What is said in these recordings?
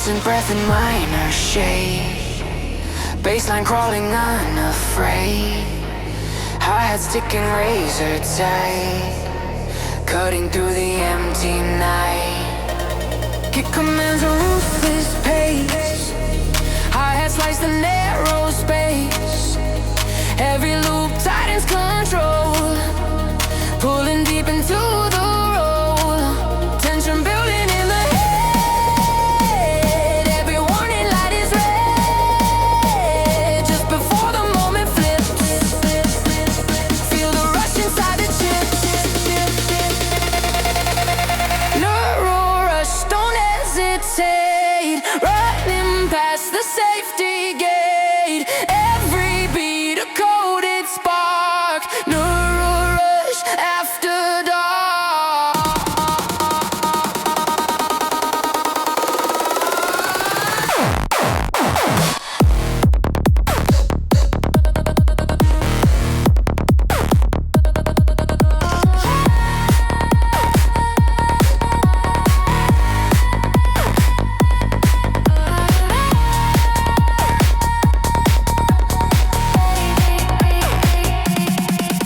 Constant breath in minor shade. Baseline crawling unafraid. Hi-hat sticking razor tight. Cutting through the empty night. Kick commands a ruthless pace. Hi-hat slice the narrow space. Every loop tightens control. Pulling deep into the roll. Tension building in the head. Every warning light is red. Just before the moment flips. Feel the rush inside the chip. Neural rush, don't hesitate. Running past the safety gate. Every beat a coded spark. Neural rush after dark.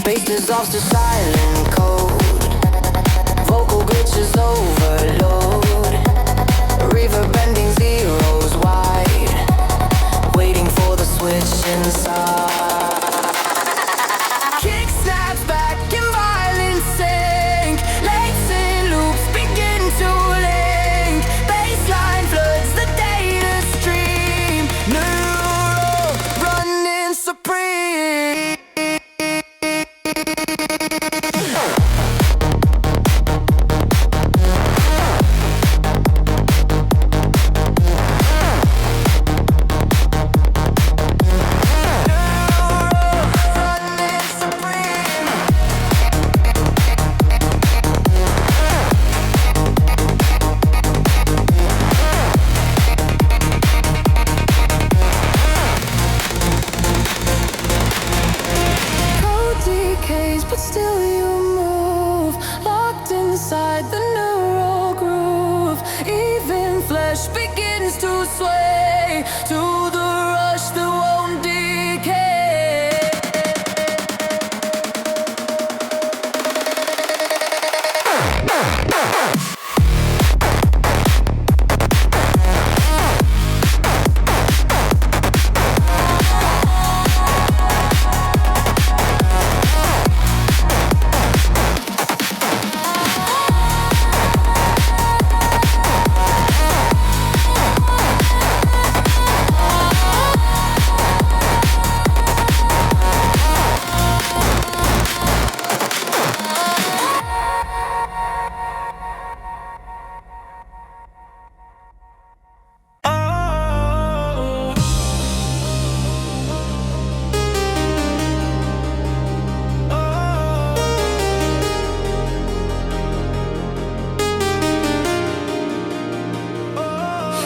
Bass dissolves to silent code. Vocal glitches overload. Reverb bending zeros wide. Waiting for the switch inside. Kick snaps back in violent sync. Latent loops begin to link. Baseline floods the data stream. Neural running supreme. Code decays, but still you move. Locked inside the neural groove. Even flesh begins to sway to the rush that won't decay.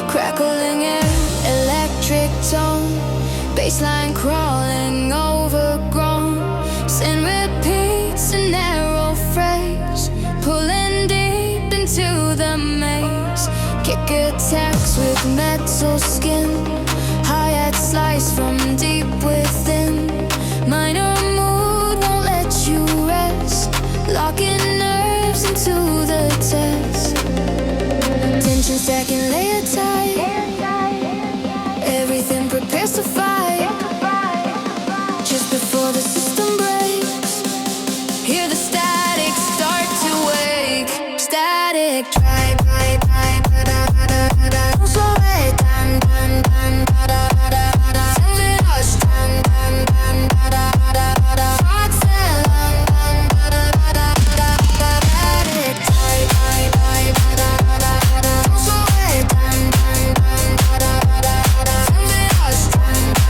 Crackling air, electric tone. Baseline crawling, overgrown. Sin repeats a narrow phrase. Pulling deep into the maze. Kick attacks with metal skin. Hi-hat slice from deep within. Minor mood won't let you rest. Locking nerves into the test. Tension stacking layer tight. Everything prepares to fight. Just before the system breaks. Hear the static start to wake. Static try, try, try, da da da da da. Don't slow it down, down, down, da da da da da. Something hush, down, down, down, da da da da da. Thoughts and down, down, da da da da da. Static try, try, try, da da da da da. Don't slow it down, down, down, da da da da da. Something hush, down, down.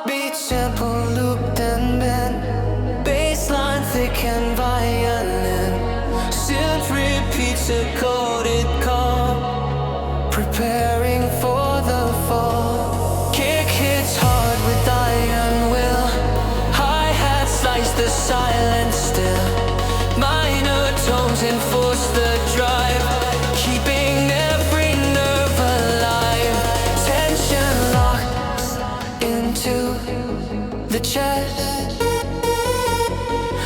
Beat simple, looped and bent, bassline thick and violent. Synth repeats a coded calm, preparing for the fall. Kick hits hard with iron will, hi-hat slice the silence still. Minor tones enforce the drive, keeping every nerve alive. Tension locks into the chest.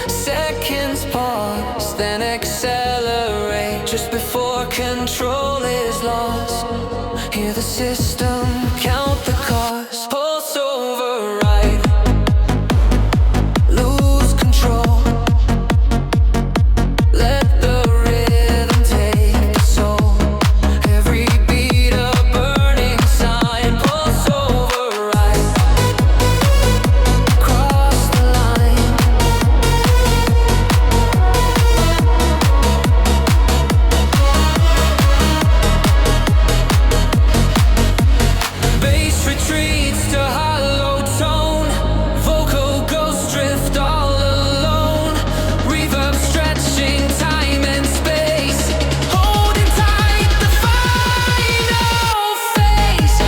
Seconds pause, then accelerate just before control is lost. Hear the system count the cost. Pulse override, lose control. Let the rhythm take soul. Every beat a burning sign. Pulse override, cross the line. Bass retreats to hollow tone, vocal ghost drift all alone. Reverb stretching time and space, holding tight the final phase.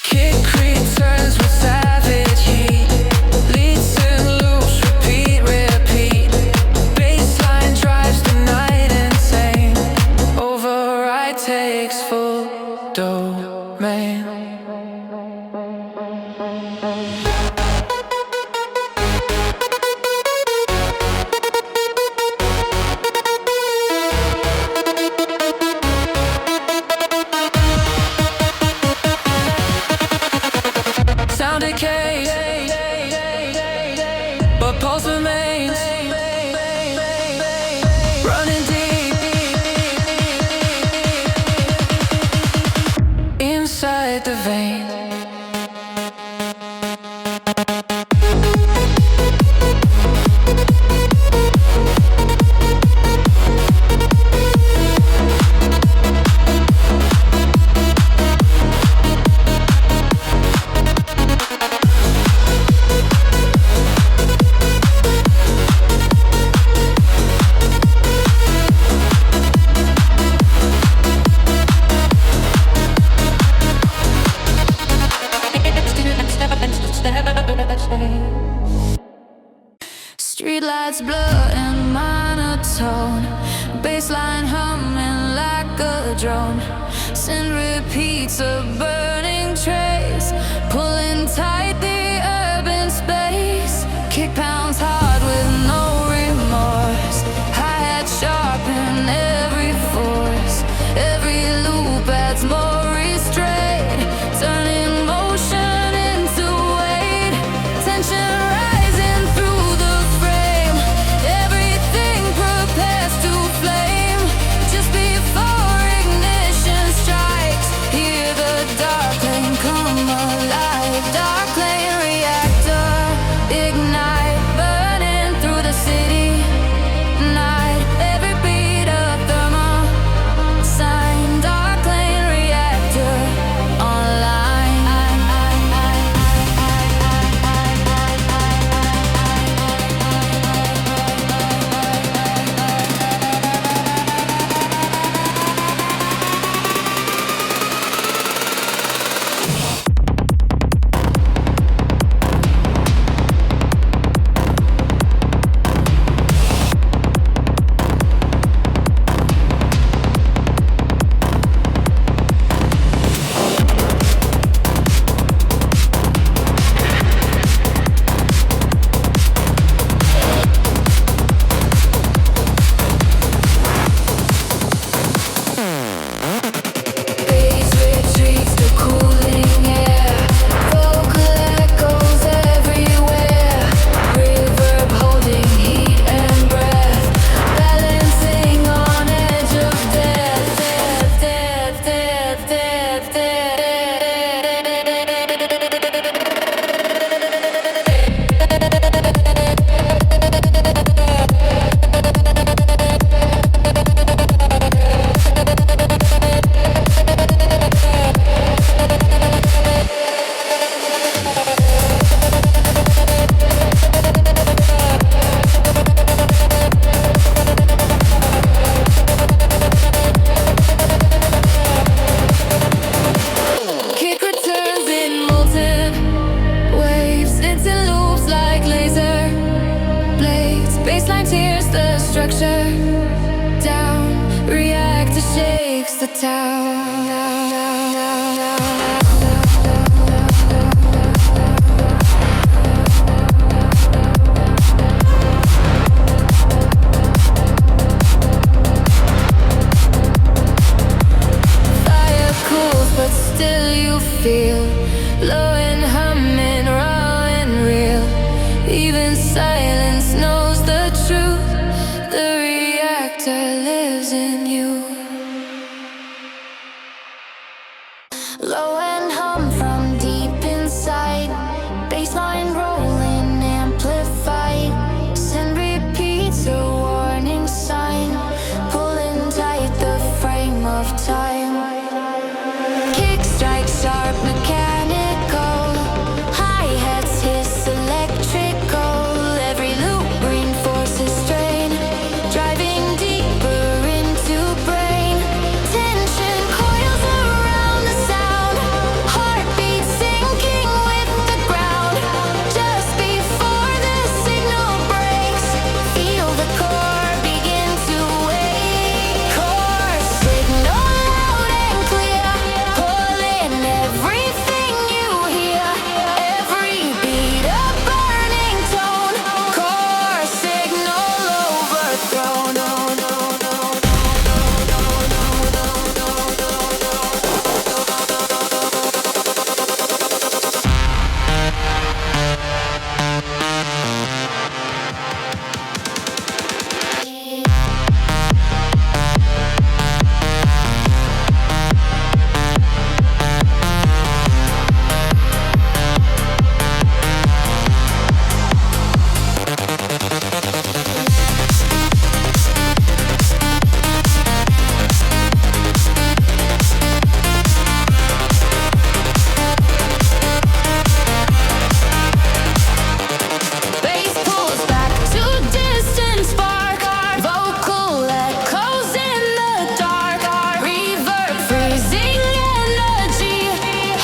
Kick returns with savage heat, leads and loops, repeat, repeat. Bassline drives the night insane, override takes full domain. Sound decays, but pulse remains, running deep inside the vein. Streetlights blur and monotone, bassline humming like a drone. Synth repeats a burning trace, pulling tight the urban space. Kick pounds hard with no remorse, hi-hat sharpen every force. Every loop adds more restraint, turning motion into weight. Tension rising through the frame, everything prepares to flame. Just before ignition strikes, hear the dark lane come. Baseline tears the structure down. Reactor shakes the town. Fire cools, but still you feel low and humming, raw and real. Even silence knows the truth. The reactor lives in you. Low and hum from deep inside. Baseline rolling, amplified. Send repeats a warning sign. Pulling tight the frame of time. Kick strike sharp, mechanical. Hi-hats hiss electrical. Every loop reinforces strain. Driving deeper into brain. Tension coils around the sound. Heartbeat syncing with the ground. Just before the signal breaks, feel the core begin to wake. Core signal loud and clear. Pulling everything you hear. Every beat a burning tone. Core signal overthrown. Bass pulls back to distant spark. Vocal echoes in the dark. Reverb freezing energy,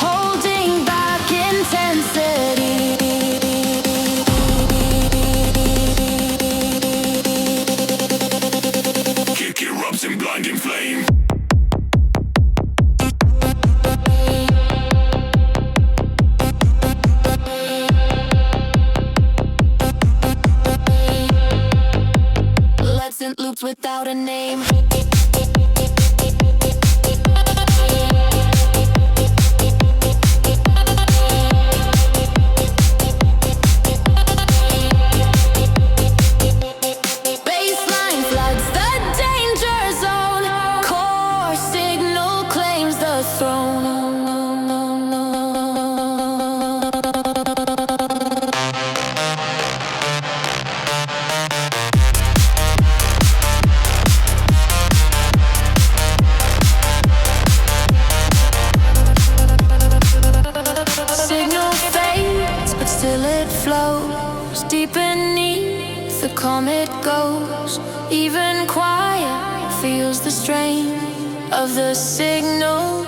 holding back intensity. Kick erupts in blinding flame. Lesson loops without a name. Baseline floods the danger zone. Core signal claims the throne. Signal fades, but still it flows. Deep beneath the calm it goes. Even quiet feels the strain of the signal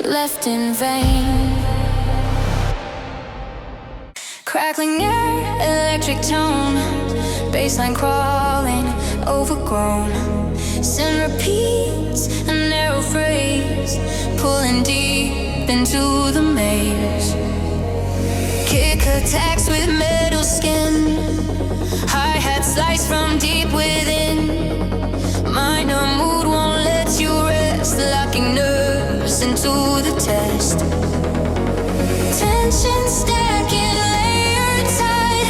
left in vain. Crackling air, electric tone. Baseline crawling, overgrown. Send repeats, a narrow phrase. Pulling deep into the maze. Kick attacks with metal skin. Hi-hat slice from deep within. Minor mood won't let you rest. Locking nerves into the test. Tension stacking, layered tight.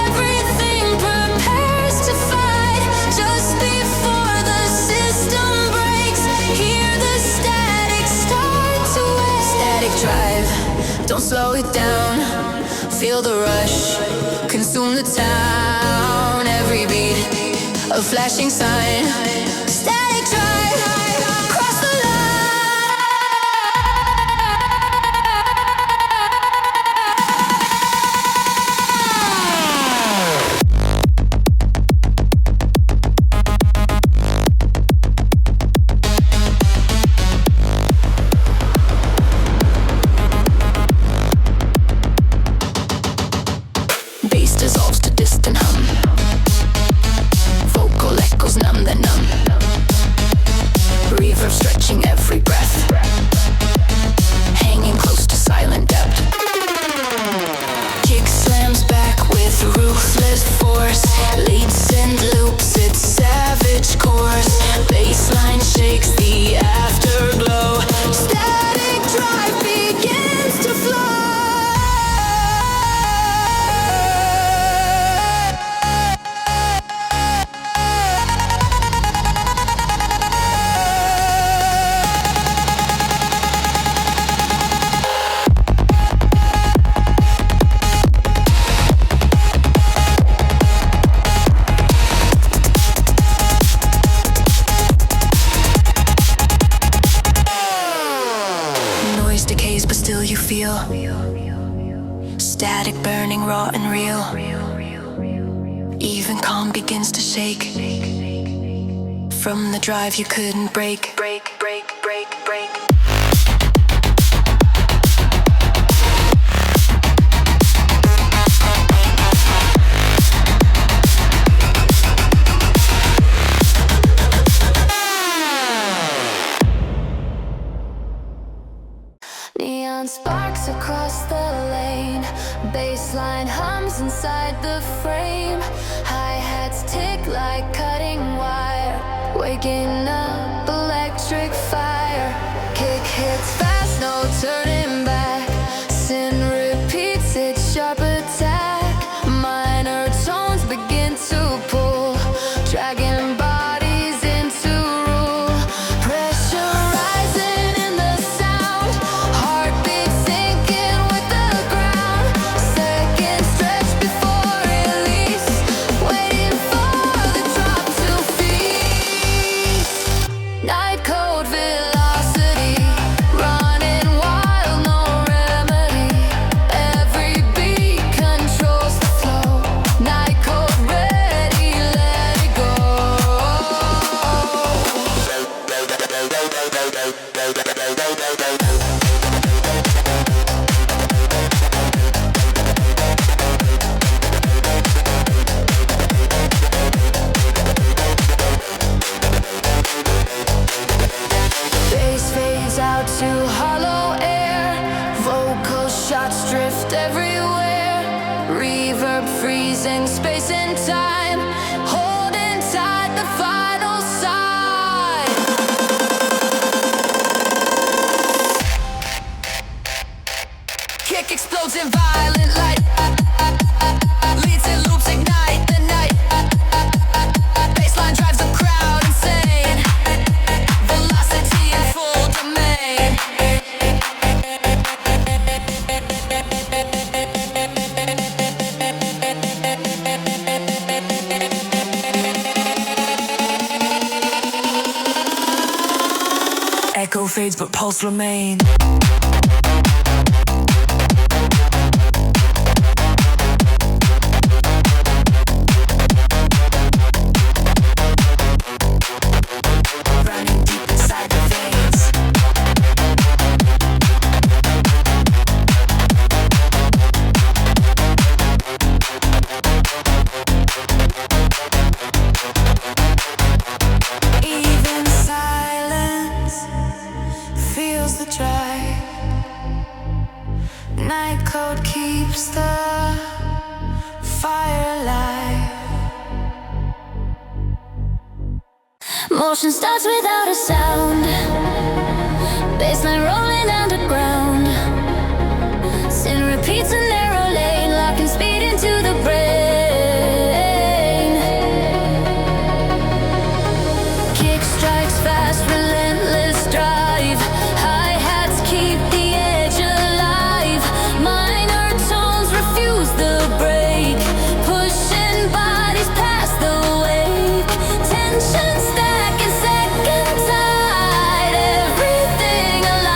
Everything prepares to fight. Just before the system breaks, hear the static start to wake. Static drive, don't slow it down. Feel the rush, consume the town. Every beat, a flashing sign. Static drive, cross the dissolves to distant hum. force. Lead synth loops its savage course. Bassline shakes the afterglow. Static drive begins to flow. Decays, but still you feel static burning raw and real. Even calm begins to shake from the drive you couldn't break. Neon sparks across the lane. Bassline hums inside the frame. Hi-hats tick like cutting wire. Waking up electric fire. Kick hits fast, no turning back. Sin repeats its sharp attack. Minor tones begin to pull, dragging bodies into rule. Pressure rising in the sound. Heartbeat sinking with the ground. Second stretch before release. Waiting for the drop to feast. Night code velocity. Running wild, no remedy. Every beat controls the flow. Night code ready, let it go. Bass fades out to hollow air. Vocal shots drift everywhere. Reverb freezing space and time. Holding tight the final sign. Kick explodes in violent light. Leads and loops ignite the night. Bassline drives the crowd insane. Velocity in full domain. Echo fades but pulse remains. Running deep inside the veins. Even silence feels the drive. Night code keeps the fire alive. Motion starts without a sound. Bassline rolling underground. Sin repeats a narrow lane, locking speed into the brain. Kick strikes fast, relentless drive. Hi-hats keep the edge alive. Minor tones refuse the break, pushing bodies past the wake. Tension stack in second tide. Everything alive.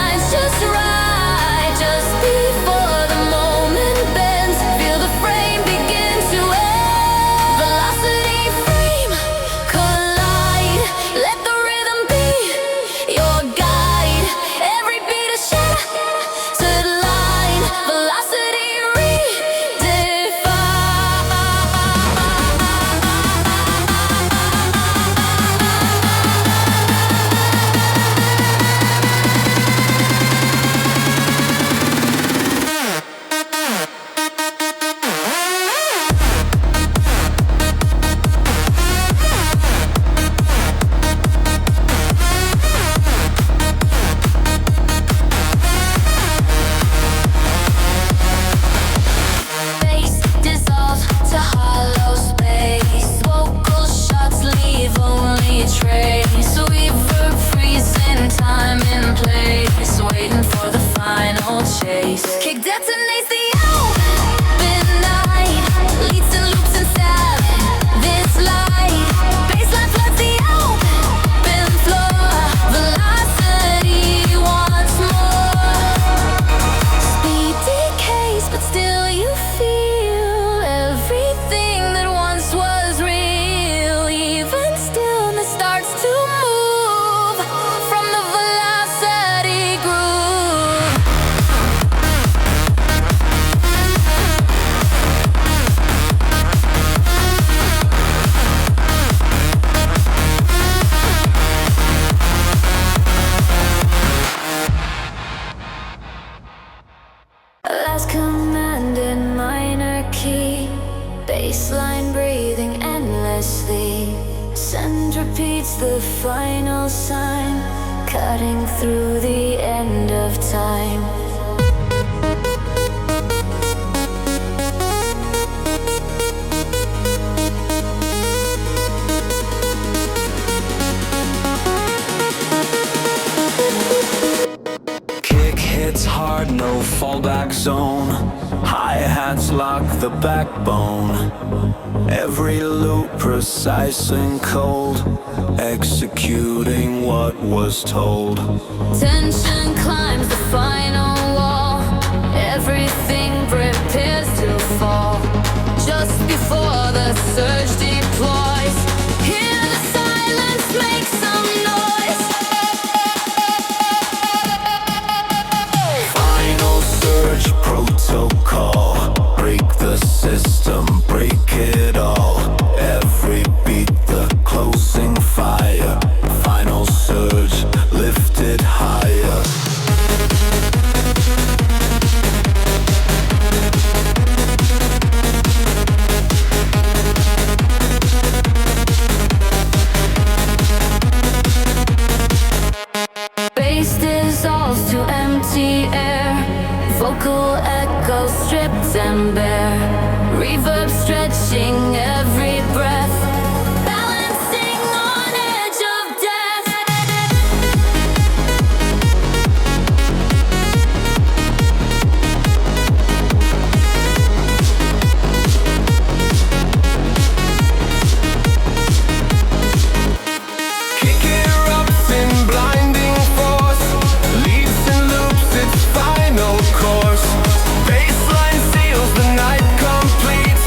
endlessly. Send repeats the final sign, cutting through the end of time. Hits hard, no fallback zone. Hi-hats lock the backbone. Every loop precise and cold, executing what was told. Tension climbs the final wall. Everything prepares to fall. Just before the surge deploys, hear the silence make some noise. Surge protocol, break the system, break it all. Every beat, the closing fire. Final surge, lifted higher. Bass dissolves to empty air. Vocal echoes stripped and bare. Reverb stretching every breath. Balancing on edge of death. Kick erupts in blinding force, leaps and loops its final course. Baseline seals the night complete.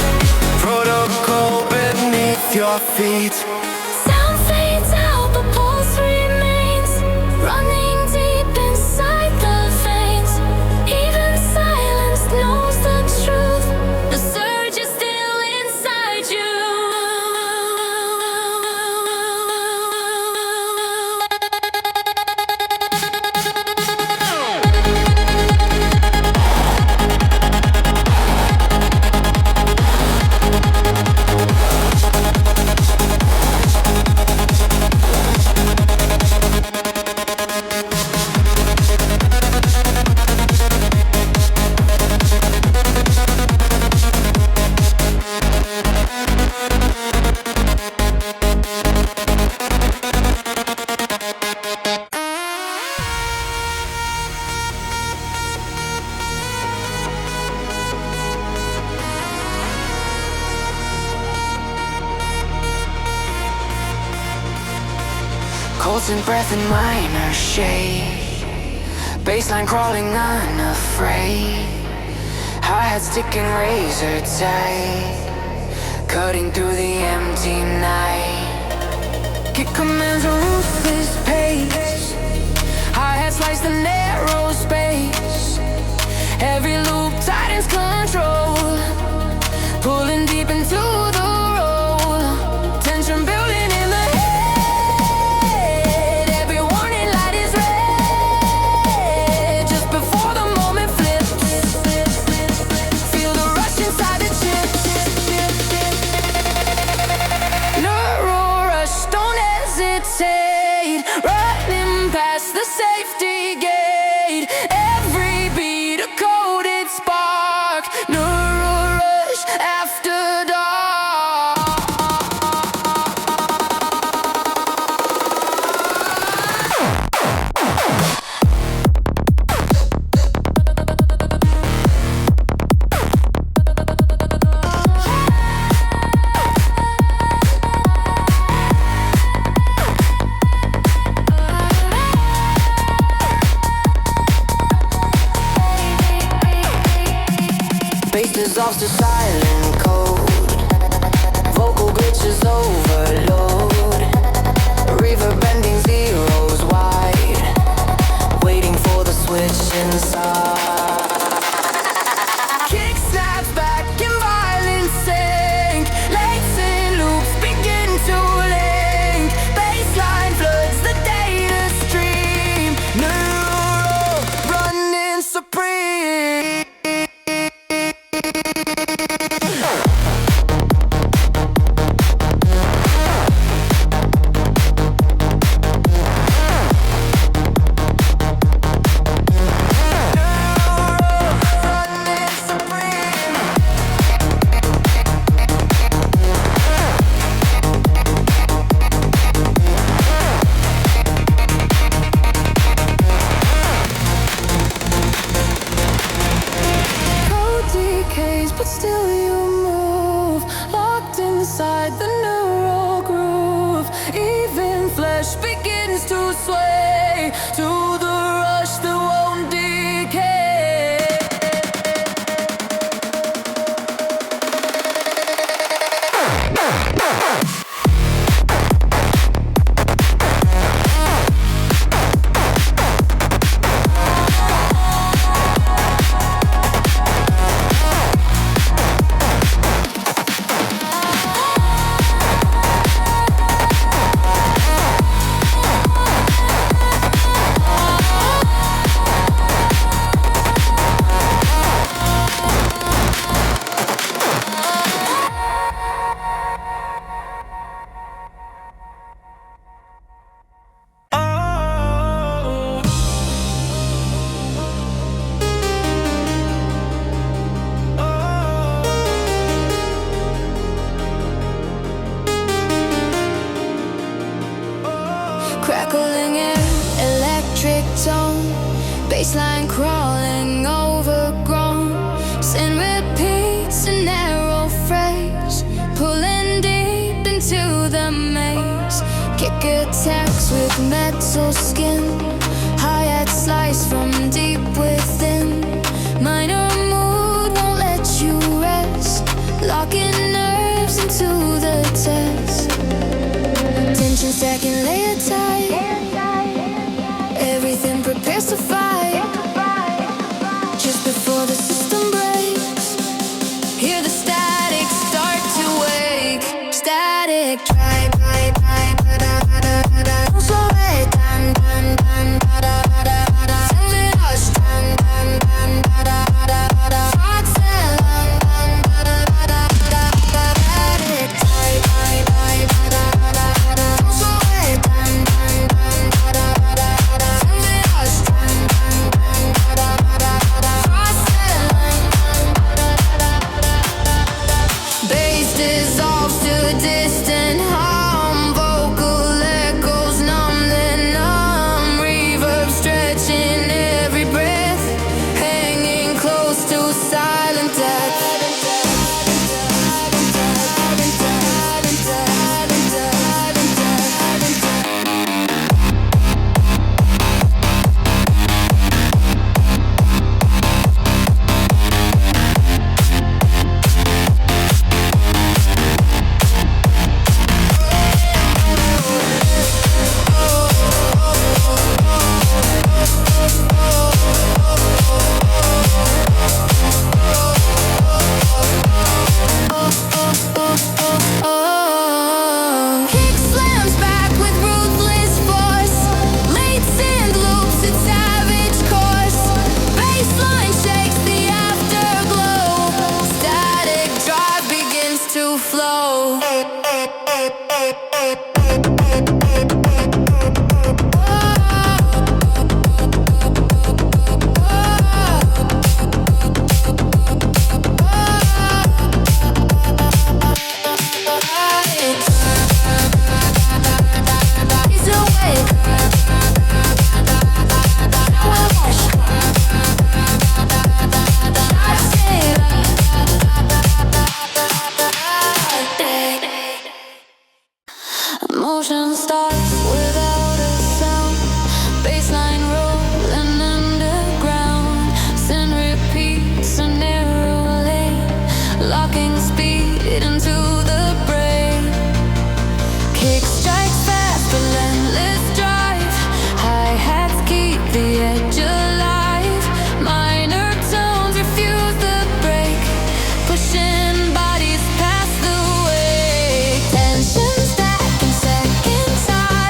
Protocol beneath your feet. Sound fades out, but pulse remains. Running deep inside the veins. Even silence knows the truth. The surge is still inside you. Colds in breath and minor shade. Baseline crawling unafraid. Hi-hat sticking razor tight, cutting through the empty night. Kick commands a ruthless pace. Hi-hat slice the narrow space. Every loop tightens control, pulling deep into the roll. Tension building in the head. Every warning light is red. Just before the moment flips, feel the rush inside the chip. Neural rush, don't hesitate. Running past the safety gate. Every beat a coded spark. Neural rush after dark. Bass dissolves to silent code. Vocal glitches overload. Reverb bending zeros wide, waiting for the switch inside. Kick snaps back in violent sync. Lates and loops begin to link. Baseline floods the data stream. Neural running supreme. electric tone, baseline crawling overgrown. Sin repeats a narrow phrase, pulling deep into the maze. Kick attacks with metal skin, hi-hat slice from deep within. Minor mood won't let you rest, locking nerves into the test. Tension stacking layer tight, everything prepares to fight. Just before the system breaks, hear the static start to wake. Static drive, drive, drive, da da da da da. Don't slow it down, down, down, da da da da da. Moving us down, down, down, da da da da da. Hearts and down, down, da da da da da. Static drive, drive, drive, da da da da da. Don't slow it down, down, down, da da da da da. Moving us down, down, down, da da da da da. Hearts and down, da da da da da. Bass dissolves to distant hum, vocal echoes numbing numb, reverb stretching every breath, hanging close to silent death. Kick slams back with ruthless force, late synth loops its savage course. Baseline shakes the afterglow, static drive begins to flow. He's awake. Motion starts without a sound, baseline rolling underground. Sin repeats a narrow lane, locking speed into the brain. Kick strikes fast, relentless drive. Hi-hats keep the edge alive. Minor tones refuse the break, pushing bodies past the wake. Tension stacking second time.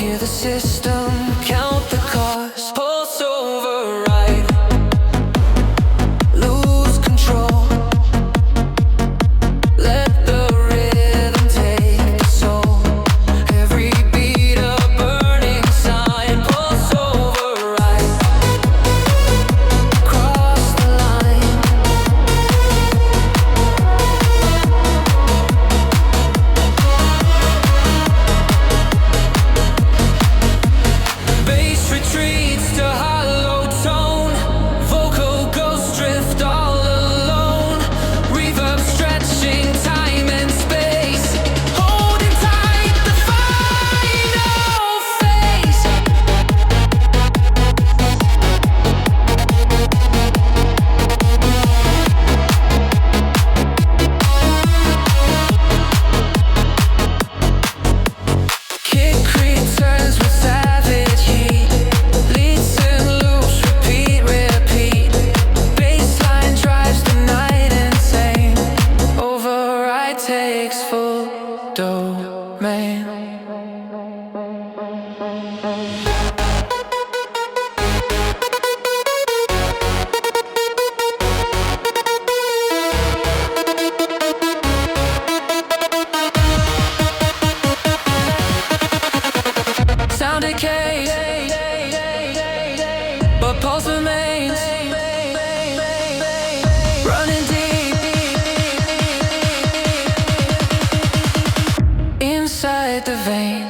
Hear the system count the cost. Pulse override. Lose control. Let the rhythm take the soul. Every beat a burning sign. Pulse override. Cross the line. Bass retreats to hollow tone. Vocal ghost drift all alone. Reverb stretching time and space. Holding tight the final phase. Kick returns with savage heat. Leads and loops, repeat, repeat. Bassline drives the night insane. Override takes full domain. Sound decays, but pulse remains. Running deep inside the vein.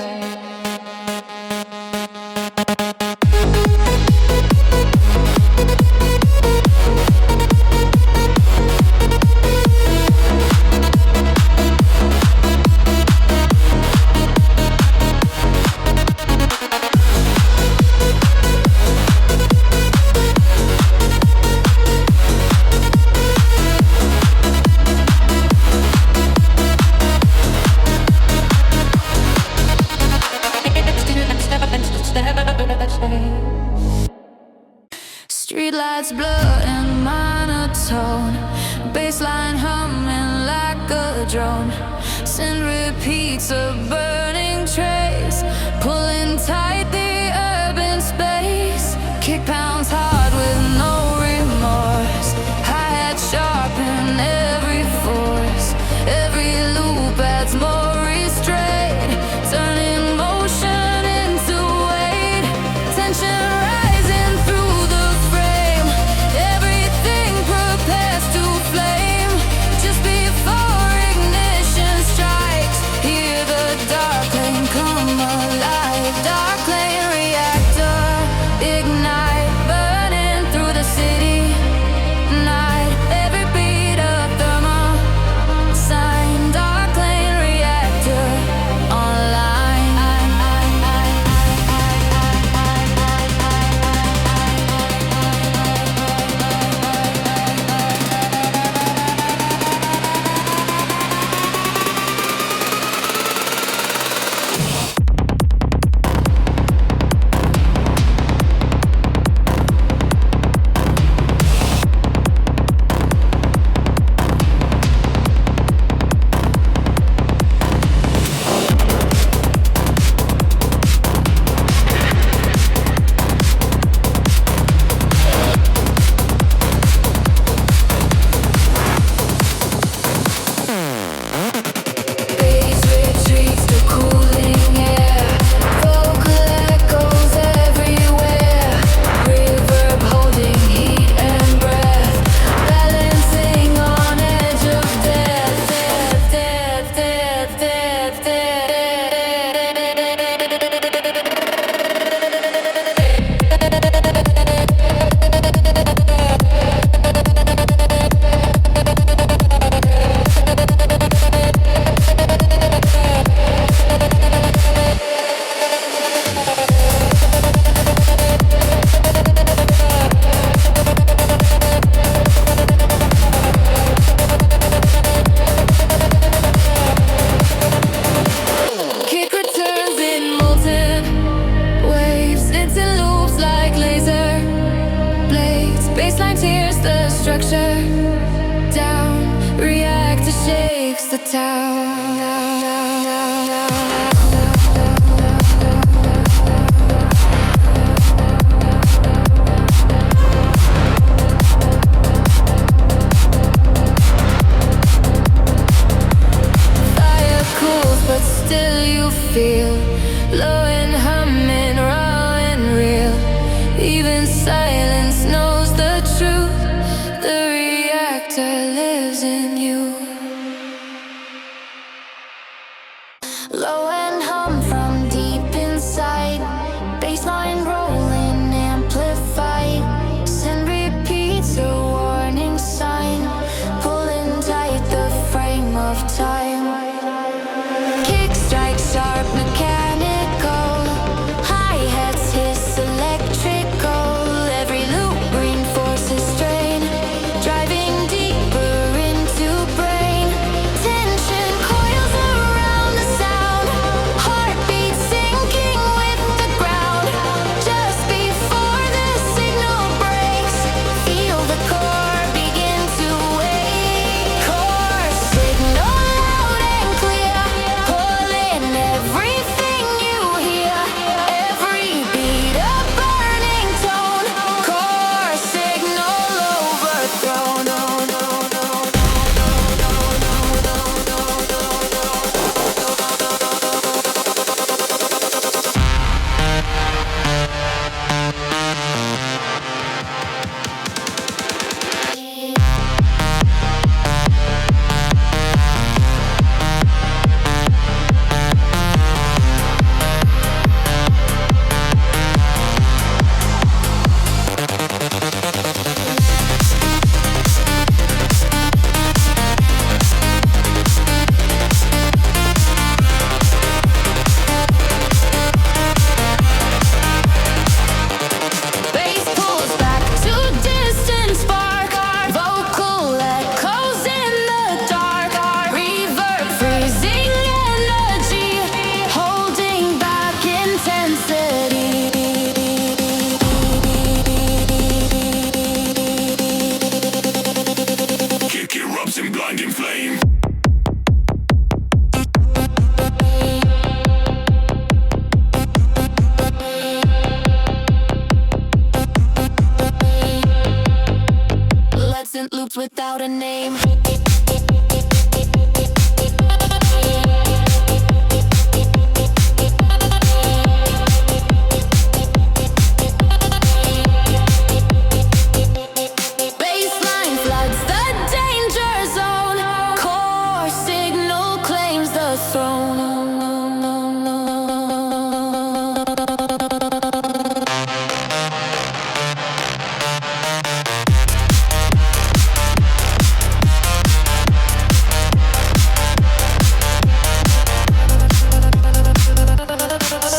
Streetlights blur and monotone. Bassline humming like a drone. Send repeats of burning trace. Pulling tight the urban space. Kick pounds hard with no remorse. Hi-hat sharpen every force. Every loop adds more restraint. Turning motion into weight. Tension rising through the frame. Everything prepares to flame. Just before ignition strikes, hear the dark without a name. Baseline floods the danger zone. Core signal claims the throne.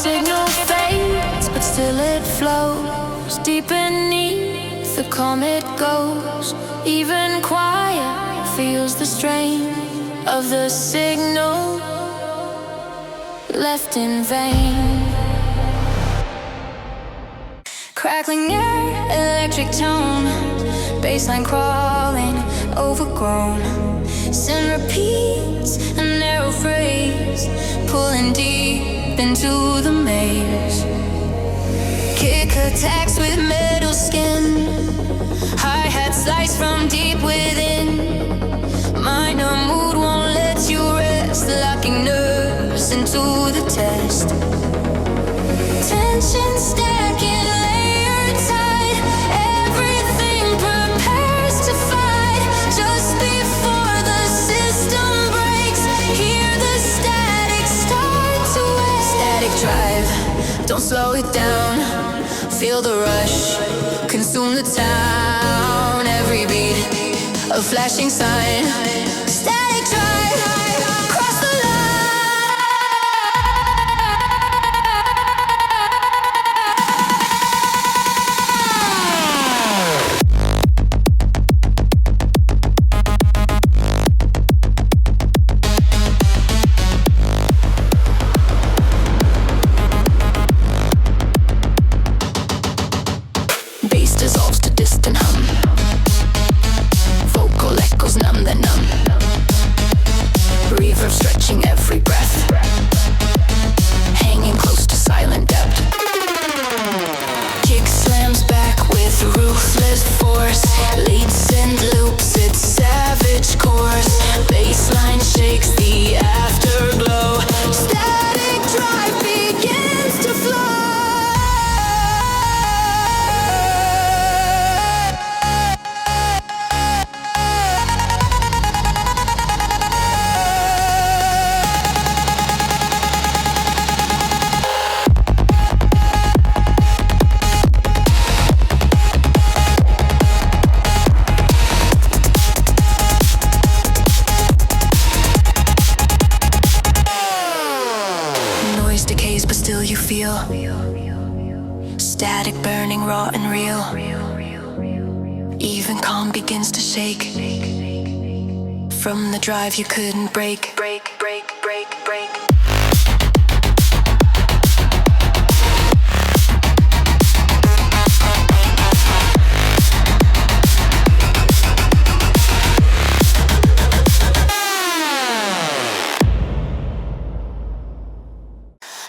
Signal fades, but still it flows. Deep beneath the calm it goes. Even quiet feels the strain of the signal left in vain. Crackling air, electric tone. Baseline crawling, overgrown. Sin repeats a narrow phrase, pulling deep into the maze. Kick attacks with metal skin. Hi-hat slice from deep within. Minor mood won't let you rest, locking nerves into the test. Tension stacking, layered tight. Everything prepares to fight. Just before the system breaks, hear the static start to wake. Static drive, don't slow it down. Feel the rush, consume the town. Every beat, a flashing sign. Static drive, cross the line. Bass dissolves to distant hum. Vocal echoes numb the numb. Reverb stretching every breath. Hanging close to silent depth. Kick slams back with ruthless force. Leads and loops its savage course. Baseline shakes the afterglow. Static drive begins to flow. Noise decays, but still you feel static burning raw and real. Even calm begins to shake from the drive you couldn't break. Break.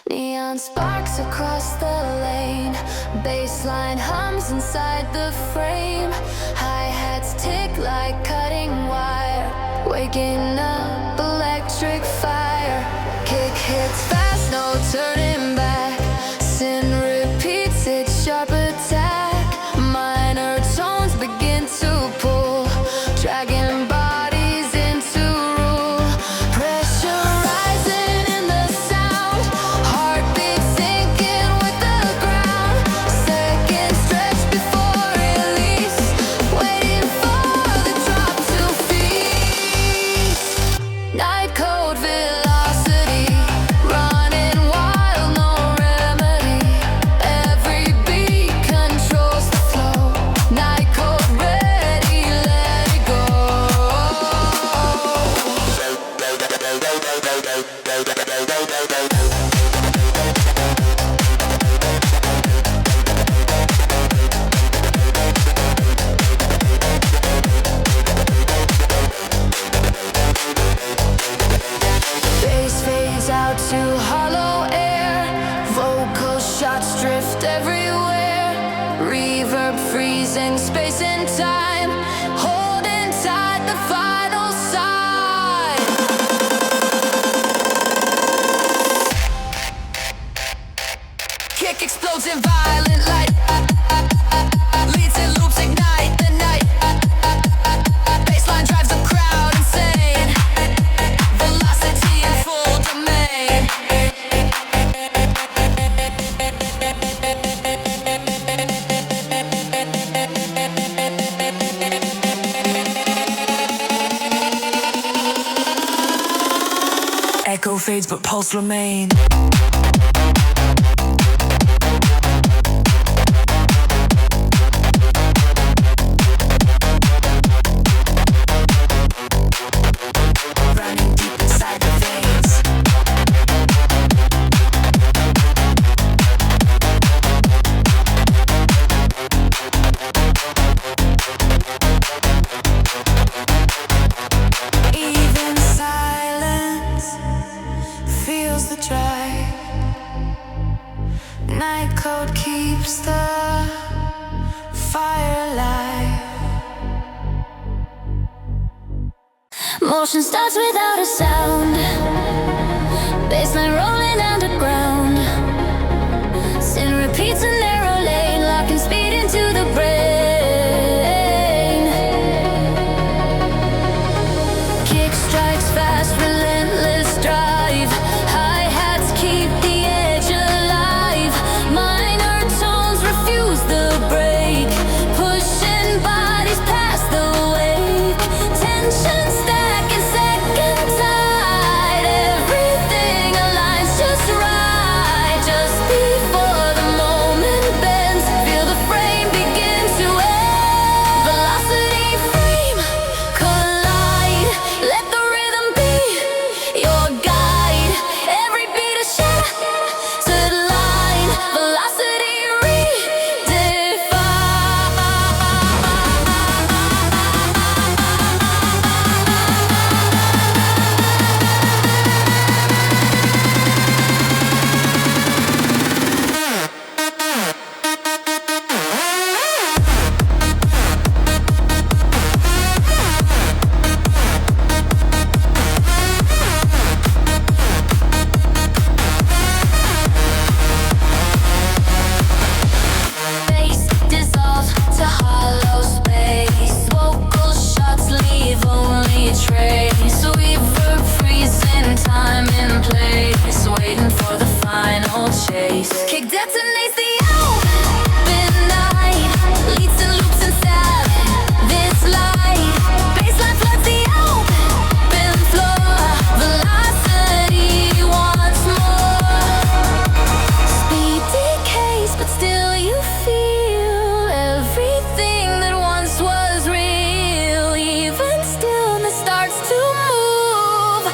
Neon sparks across the lane. Baseline hums inside the frame. Hi-hats tick like cutting wire. Waking up electric fire. Kick hits fast, no turning back. Sin repeats its sharp attack. Minor tones begin to pull, dragging bodies into rule. Pressure rising in the sound. Heartbeat sinking with the ground. Second stretch before release. Waiting for the drop to feast. Night code velocity. Running wild, no remedy. Every beat controls the flow. Night code ready, let it go. Bass fades out to hollow air. Vocal shots drift everywhere. Reverb freezing space and time. Holding tight. Kick explodes in violent light. Leads and loops ignite the night. Bassline drives the crowd insane. Velocity in full domain. Echo fades but pulse remain. Running deep inside the veins. Even silence feels the drive. Night code keeps the fire alive. Motion starts without a sound. Bassline rolling underground. Sin repeats a narrow lane, locking speed into the brain. Kick strikes fast, relentless drive. Hi-hats keep the edge alive. Minor tones refuse the break, pushing bodies past the wake. Tension stacking second tide. Everything aligns just right. Just before the moment bends, feel the frame begin to end. Velocity frame collide. Let the rhythm be your guide. Every beat a shattered line. Velocity Bass dissolves to hollow space. Vocal shots leave only a trace. Reverb freezing time in place, waiting for the final chase. Kick detonates the open night. Leads and loops inside this light. Bassline floods the open floor. Velocity once more. Speed decays, but still you feel everything that once was real. Even stillness starts to move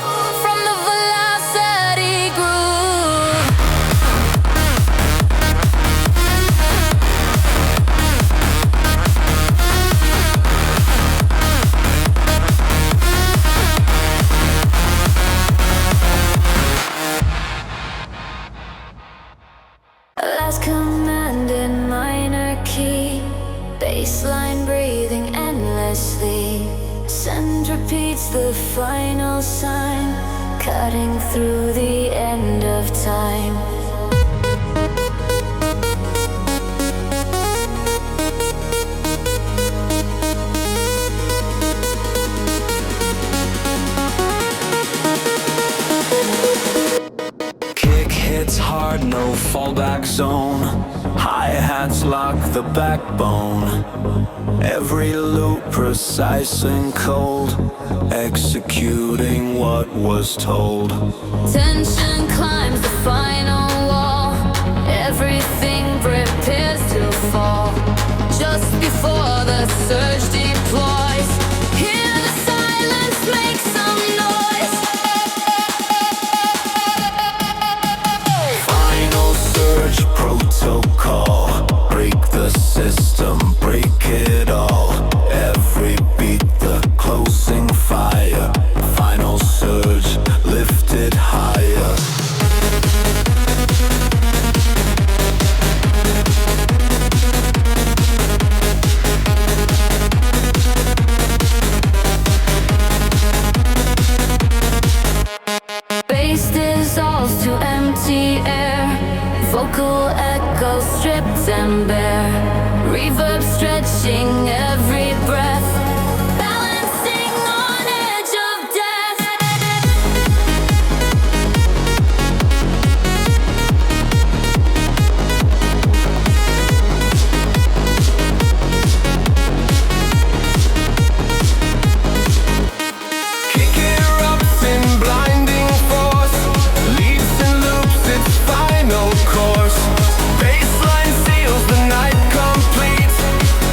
from the velocity groove. Last command in minor key. Bassline breathing endlessly. Send repeats the final sign, cutting through the end of time. Kick hits hard, no fallback zone. Hi-hats lock the backbone. Every loop precise and cold, executing what was told. Tension climbs the final wall. Everything prepares to fall. Just before the surge deploys, hear the silence make some noise. Final surge protocol. Break the system, break it all. Every beat, the closing fire. Final surge, lifted higher. shadows stripped and bare, reverb stretching every breath, balancing on edge of death. Kick erupts in blinding force, leaps and loops its final course. Baseline seals the night complete,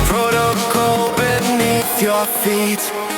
protocol beneath your feet.